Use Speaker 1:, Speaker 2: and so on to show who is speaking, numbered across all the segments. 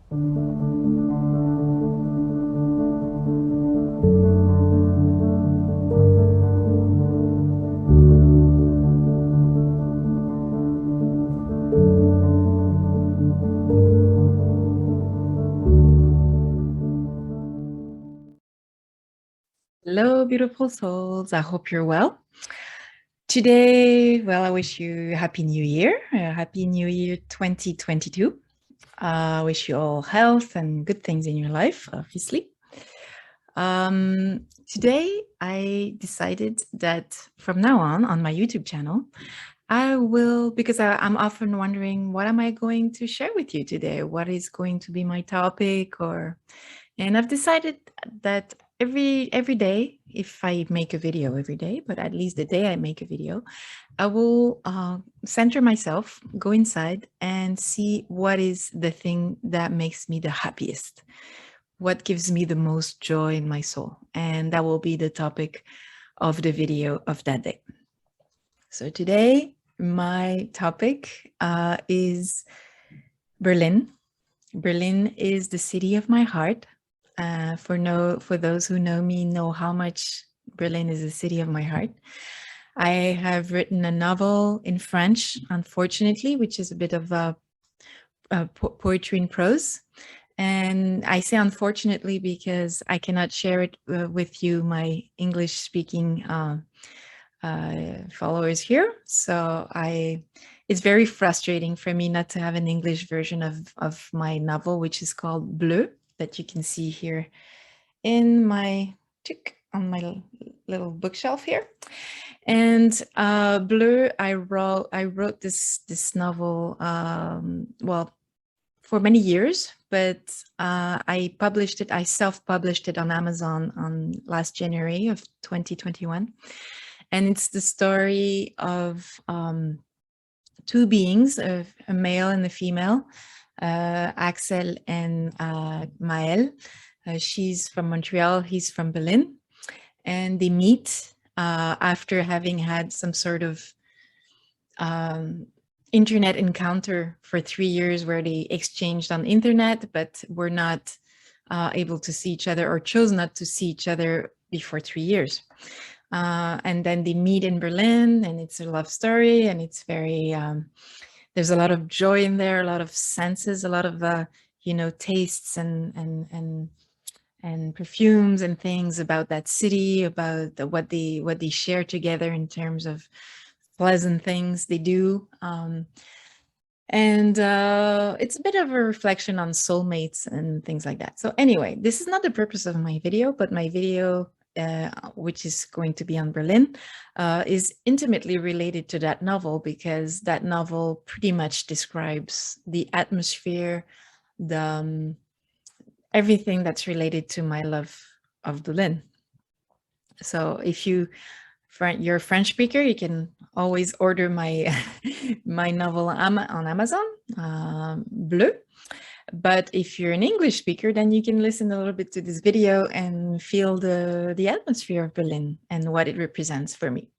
Speaker 1: Hello, beautiful souls. I hope you're well. Today, well, I wish you a Happy New Year. Happy New Year 2022. I wish you all health and good things in your life, obviously. Today, I decided that from now on my YouTube channel, I will, because I'm often wondering, what am I going to share with you today? What is going to be my topic? And I've decided that every day, if I make a video every day, but at least the day I make a video, I will center myself, go inside and see what is the thing that makes me the happiest, what gives me the most joy in my soul. And that will be the topic of the video of that day. So today, my topic is Berlin. Berlin is the city of my heart. For those who know me, know how much Berlin is the city of my heart. I have written a novel in French, unfortunately, which is a bit of poetry in prose. And I say unfortunately because I cannot share it with you, my English-speaking followers here. So it's very frustrating for me not to have an English version of my novel, which is called Bleu, that you can see here in on my little bookshelf here. And Bleu, I wrote this novel, well, for many years, but I self-published it on Amazon on last January of 2021. And it's the story of two beings, a male and a female, Axel and Maëlle. She's from Montreal, he's from Berlin. And they meet after having had some sort of internet encounter for 3 years where they exchanged on internet, but were not able to see each other, or chose not to see each other before 3 years. And then they meet in Berlin, and it's a love story, and it's very, there's a lot of joy in there, a lot of senses, a lot of, tastes and perfumes and things about that city, about what they share together in terms of pleasant things they do. And it's a bit of a reflection on soulmates and things like that. So anyway, this is not the purpose of my video, but my video, which is going to be on Berlin, is intimately related to that novel, because that novel pretty much describes the atmosphere, everything that's related to my love of Berlin. So if you're a French speaker, you can always order my my novel on Amazon, Bleu. But if you're an English speaker, then you can listen a little bit to this video and feel the atmosphere of Berlin and what it represents for me.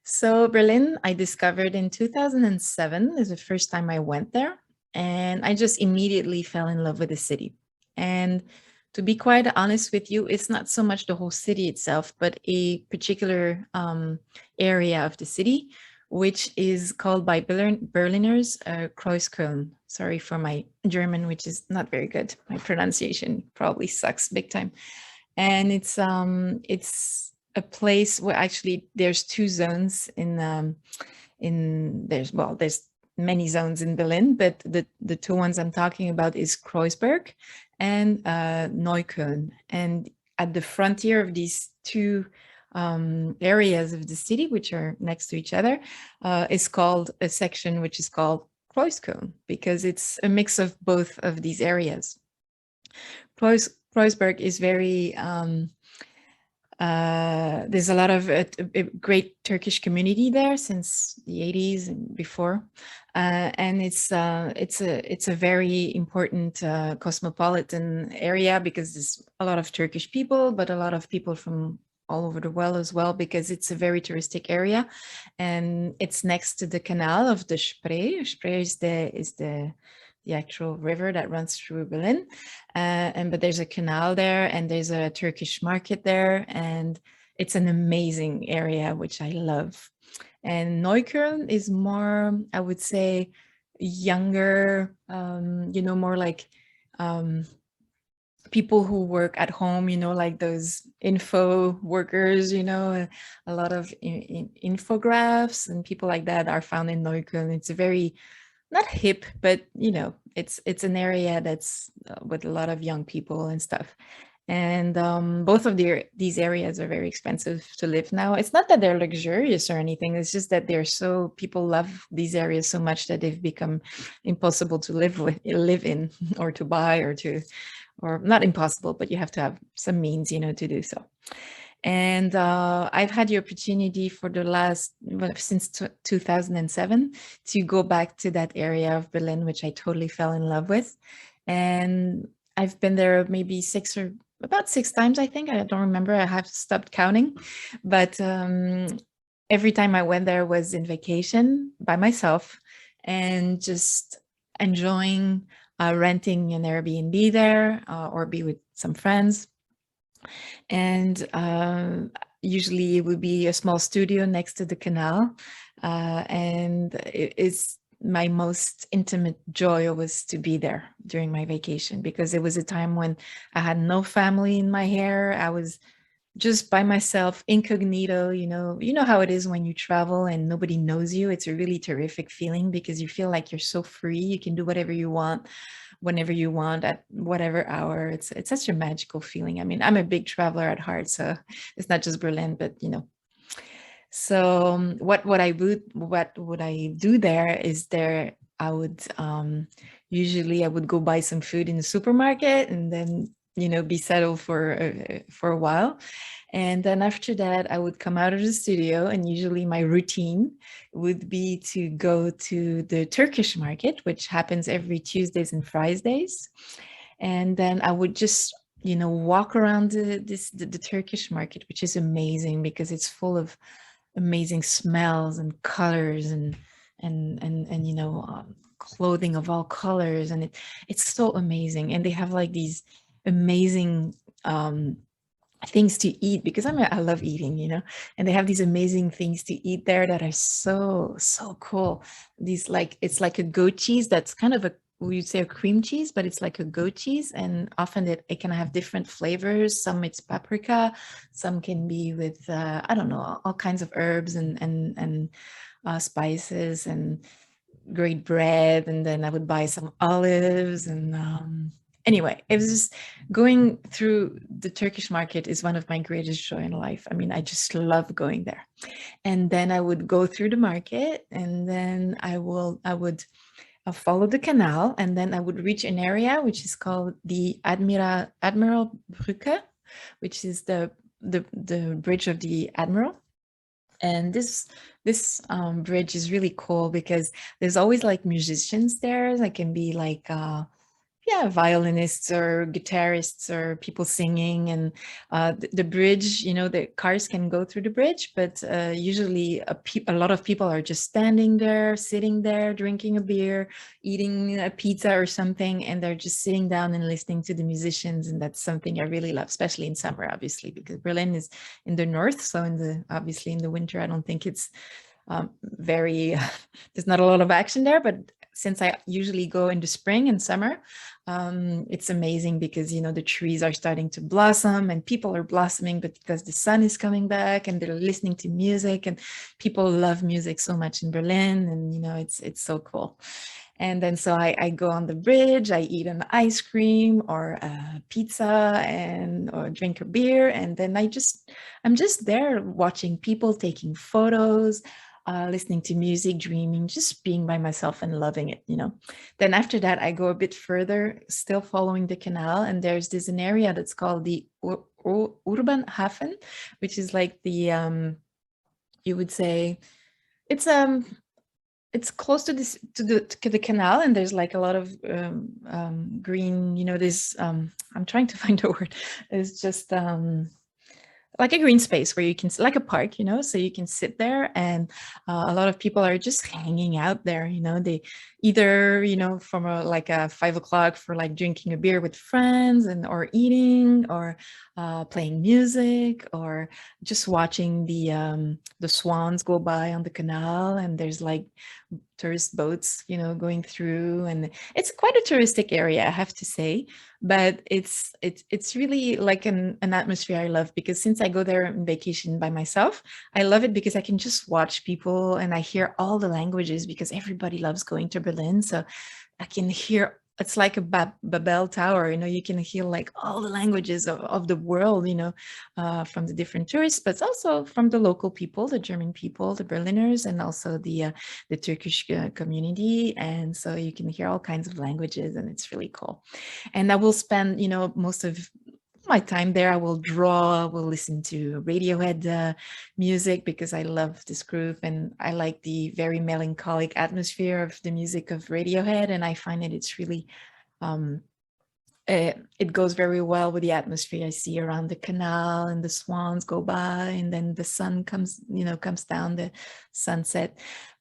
Speaker 1: So Berlin, I discovered in 2007 is the first time I went there, and I just immediately fell in love with the city. And to be quite honest with you, it's not so much the whole city itself, but a particular area of the city, which is called by Berliners Kreuzkölln. Sorry for my German, which is not very good. My pronunciation probably sucks big time. And it's a place where actually there's two zones there's many zones in Berlin, but the two ones I'm talking about is Kreuzberg and Neukölln. And at the frontier of these two areas of the city, which are next to each other, is called a section which is called Kreuzkölln, because it's a mix of both of these areas. Kreuzberg is very there's a lot of a great Turkish community there since the 80s and before, and it's a very important cosmopolitan area, because there's a lot of Turkish people, but a lot of people from all over the world as well, because it's a very touristic area, and it's next to the canal of the Spree. Spree is the actual river that runs through Berlin. But there's a canal there, and there's a Turkish market there, and it's an amazing area, which I love. And Neukölln is more, I would say, younger, more like people who work at home, like those info workers, a lot of infographs and people like that are found in Neukölln. It's a very, not hip, but it's an area that's with a lot of young people and stuff. And both of these areas are very expensive to live now. It's not that they're luxurious or anything. It's just that people love these areas so much that they've become impossible to live in or to buy or not impossible, but you have to have some means, to do so. And I've had the opportunity for since 2007 to go back to that area of Berlin, which I totally fell in love with. And I've been there maybe about six times, I think. I don't remember. I have stopped counting. But every time I went there was in vacation by myself and just enjoying renting an Airbnb there or be with some friends. And usually it would be a small studio next to the canal. And it's my most intimate joy was to be there during my vacation, because it was a time when I had no family in my hair. I was just by myself, incognito. You know how it is when you travel and nobody knows you. It's a really terrific feeling because you feel like you're so free. You can do whatever you want, whenever you want, at whatever hour. It's such a magical feeling. I mean, I'm a big traveler at heart, so it's not just Berlin, but So what would I do there is I would usually I would go buy some food in the supermarket and then be settled for a while. And then after that, I would come out of the studio, and usually my routine would be to go to the Turkish market, which happens every Tuesdays and Fridays. And then I would just walk around the Turkish market, which is amazing because it's full of amazing smells and colors and clothing of all colors, and it's so amazing. And they have like these amazing things to eat, because I love eating, and they have these amazing things to eat there that are so cool. It's like a goat cheese that's kind of we'd say a cream cheese, but it's like a goat cheese, and often it can have different flavors. Some it's paprika, some can be with I don't know, all kinds of herbs and spices, and great bread. And then I would buy some olives, and anyway, it was just going through the Turkish market is one of my greatest joy in life. I mean, I just love going there. And then I would go through the market, and then I would follow the canal, and then I would reach an area which is called the Admiralbrück, which is the bridge of the Admiral. And this bridge is really cool because there's always like musicians there. That can be like violinists or guitarists or people singing. And the bridge, the cars can go through the bridge, but usually a lot of people are just standing there, sitting there, drinking a beer, eating a pizza or something, and they're just sitting down and listening to the musicians. And that's something I really love, especially in summer, obviously, because Berlin is in the north. So obviously in the winter, I don't think it's there's not a lot of action there. But since I usually go in the spring and summer, it's amazing because the trees are starting to blossom and people are blossoming, but because the sun is coming back and they're listening to music, and people love music so much in Berlin, and it's so cool. And then so I go on the bridge, I eat an ice cream or a pizza or drink a beer, and then I'm just there watching people, taking photos, listening to music, dreaming, just being by myself and loving it, Then after that, I go a bit further, still following the canal, and there's an area that's called the Urbanhafen, which is like the, you would say, it's close to the canal, and there's like a lot of green, this, I'm trying to find a word. It's just, like a green space where you can, like a park, you know, so you can sit there, and a lot of people are just hanging out there, you know. They either, you know, from like a 5 o'clock for like drinking a beer with friends, and or eating, or playing music, or just watching the swans go by on the canal, and there's like tourist boats, you know, going through, and it's quite a touristic area, I have to say. But it's really like an atmosphere I love, because since I go there on vacation by myself, I love it because I can just watch people and I hear all the languages, because everybody loves going to Berlin. So I can hear, it's like a Babel Tower, you know, you can hear like all the languages of the world, you know, from the different tourists, but also from the local people, the German people, the Berliners, and also the Turkish community. And so you can hear all kinds of languages, and it's really cool. And I will spend, you know, most of my time there. I will draw, I will listen to Radiohead music, because I love this group, and I like the very melancholic atmosphere of the music of Radiohead, and I find that it's really um, it goes very well with the atmosphere I see around the canal, and the swans go by, and then the sun comes, you know, comes down, the sunset.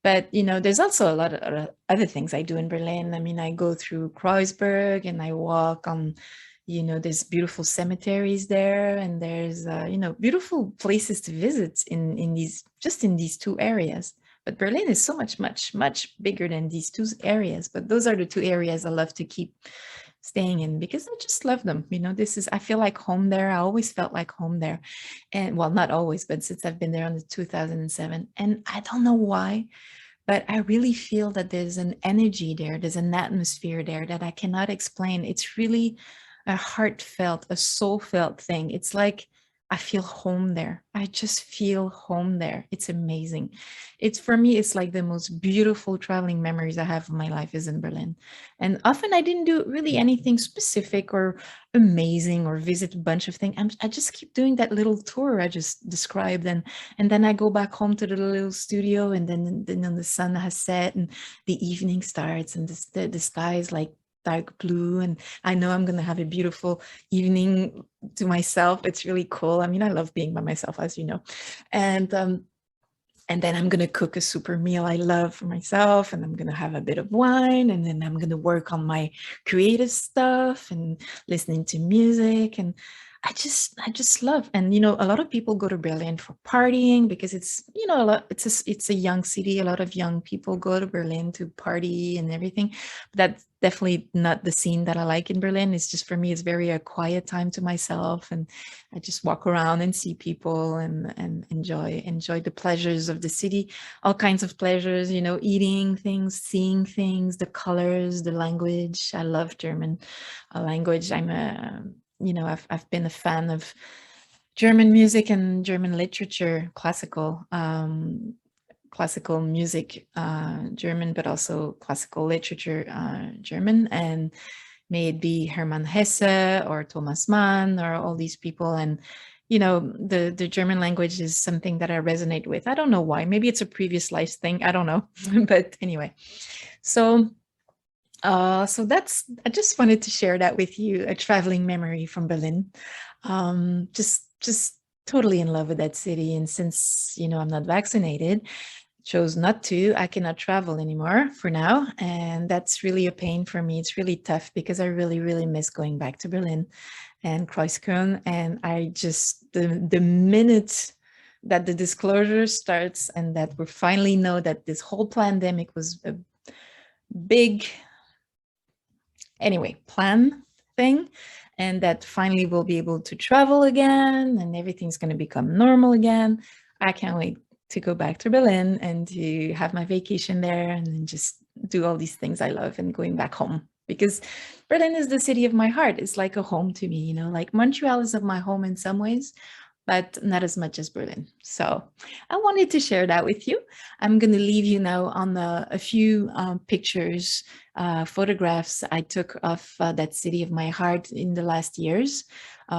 Speaker 1: But, you know, there's also a lot of other things I do in Berlin. I mean, I go through Kreuzberg and I walk on, you know, there's beautiful cemeteries there, and there's, you know, beautiful places to visit in these, just in these two areas. But Berlin is so much bigger than these two areas. But those are the two areas I love to keep staying in, because I just love them. You know, this is, I feel like home there. I always felt like home there. And well, not always, but since I've been there on the 2007, and I don't know why, but I really feel that there's an energy there, there's an atmosphere there that I cannot explain. It's really a heartfelt, a soul felt thing. It's like I feel home there. I just feel home there. It's amazing. It's, for me, it's like the most beautiful traveling memories I have of my life is in Berlin. And often I didn't do really anything specific or amazing or visit a bunch of things. I just keep doing that little tour I just described, and then I go back home to the little studio, and then the sun has set and the evening starts, and the sky is like dark blue, and I know I'm gonna have a beautiful evening to myself. It's really cool. I mean, I love being by myself, as you know. And then I'm going to cook a super meal I love for myself, and I'm going to have a bit of wine, and then I'm going to work on my creative stuff and listening to music. And I just love. And, you know, a lot of people go to Berlin for partying, because it's, you know, it's a young city. A lot of young people go to Berlin to party and everything. But that's definitely not the scene that I like in Berlin. It's just, for me, it's very a quiet time to myself, and I just walk around and see people, and enjoy the pleasures of the city, all kinds of pleasures, you know, eating things, seeing things, the colors, the language. I love German language. You know, I've been a fan of German music and German literature, classical music, German, but also classical literature, German. And may it be Hermann Hesse or Thomas Mann or all these people. And, you know, the German language is something that I resonate with. I don't know why. Maybe it's a previous life thing. I don't know. But anyway, so so that's, I just wanted to share that with you, a traveling memory from Berlin. Just totally in love with that city. And since, you know, I'm not vaccinated, chose not to, I cannot travel anymore for now. And that's really a pain for me. It's really tough, because I really miss going back to Berlin and Kreuzkölln. And I just, the minute that the disclosure starts, and that we finally know that this whole pandemic was a big, anyway, plan thing, and that finally we'll be able to travel again, and everything's going to become normal again, I can't wait to go back to Berlin and to have my vacation there, and then just do all these things I love, and going back home, because Berlin is the city of my heart. It's like a home to me, you know, like Montreal is of my home in some ways, but not as much as Berlin. So I wanted to share that with you. I'm going to leave you now on a few pictures, photographs I took of that city of my heart in the last years.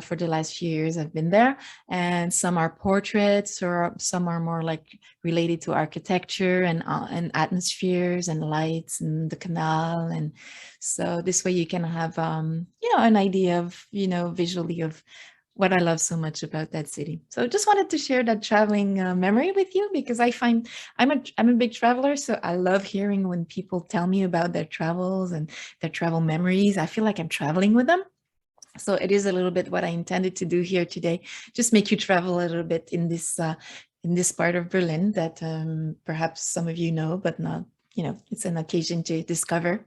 Speaker 1: For the last few years I've been there, and some are portraits, or some are more like related to architecture and atmospheres and lights and the canal. And so this way you can have you know, an idea of, you know, visually of what I love so much about that city. So just wanted to share that traveling memory with you, because I find I'm a big traveler, so I love hearing when people tell me about their travels and their travel memories. I feel like I'm traveling with them. So it is a little bit what I intended to do here today, just make you travel a little bit in this part of Berlin that perhaps some of you know, but not, it's an occasion to discover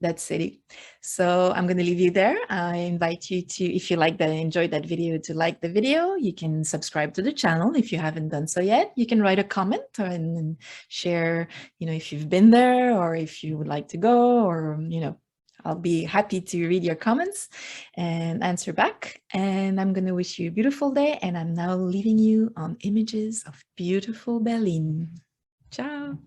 Speaker 1: that city. So I'm going to leave you there. I invite you to, if you like that and enjoyed that video, to like the video. You can subscribe to the channel if you haven't done so yet. You can write a comment and share, if you've been there or if you would like to go, or, I'll be happy to read your comments and answer back. And I'm going to wish you a beautiful day. And I'm now leaving you on images of beautiful Berlin. Ciao.